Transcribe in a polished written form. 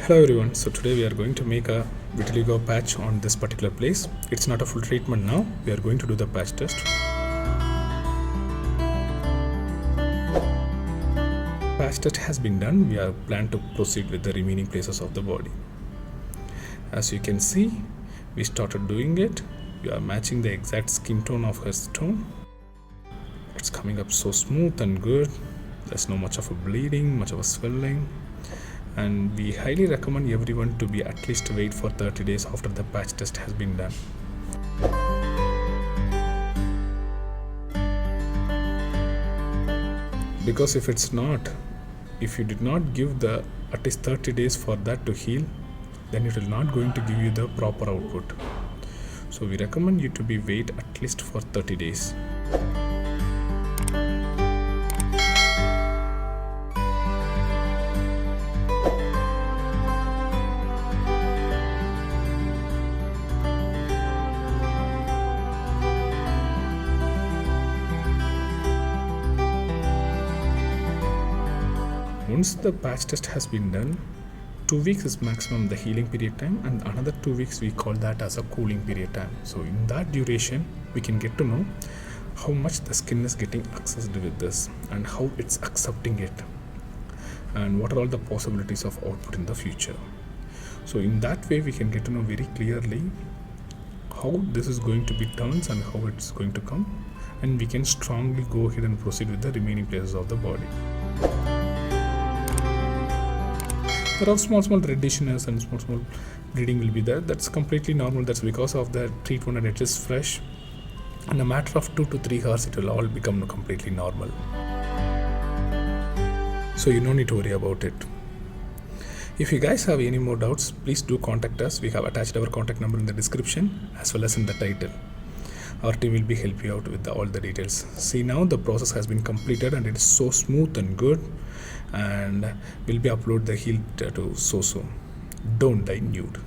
Hello everyone, so today we are going to make a vitiligo patch on this particular place. It's not a full treatment now, we are going to do the patch test. Patch test has been done, we are planned to proceed with the remaining places of the body. As you can see, we started doing it. We are matching the exact skin tone of her tone. It's coming up so smooth and good. There's no much of a bleeding, much of a swelling. And we highly recommend everyone to be at least wait for 30 days after the patch test has been done. Because if you did not give the at least 30 days for that to heal, then it will not going to give you the proper output. So we recommend you to be wait at least for 30 days. Once the patch test has been done, 2 weeks is maximum the healing period time, and another 2 weeks we call that as a cooling period time. So in that duration, we can get to know how much the skin is getting accessed with this and how it's accepting it, and what are all the possibilities of output in the future. So in that way, we can get to know very clearly how this is going to be turns and how it's going to come, and we can strongly go ahead and proceed with the remaining places of the body. There are small redishness and small bleeding will be there. That's completely normal. That's because of the treatment and it is fresh. In a matter of 2 to 3 hours, it will all become completely normal. So you don't need to worry about it. If you guys have any more doubts, please do contact us. We have attached our contact number in the description as well as in the title. Our team will be help you out with all the details. See, now the process has been completed and it is so smooth and good, and will be upload the healed tattoo so soon. Don't die nude.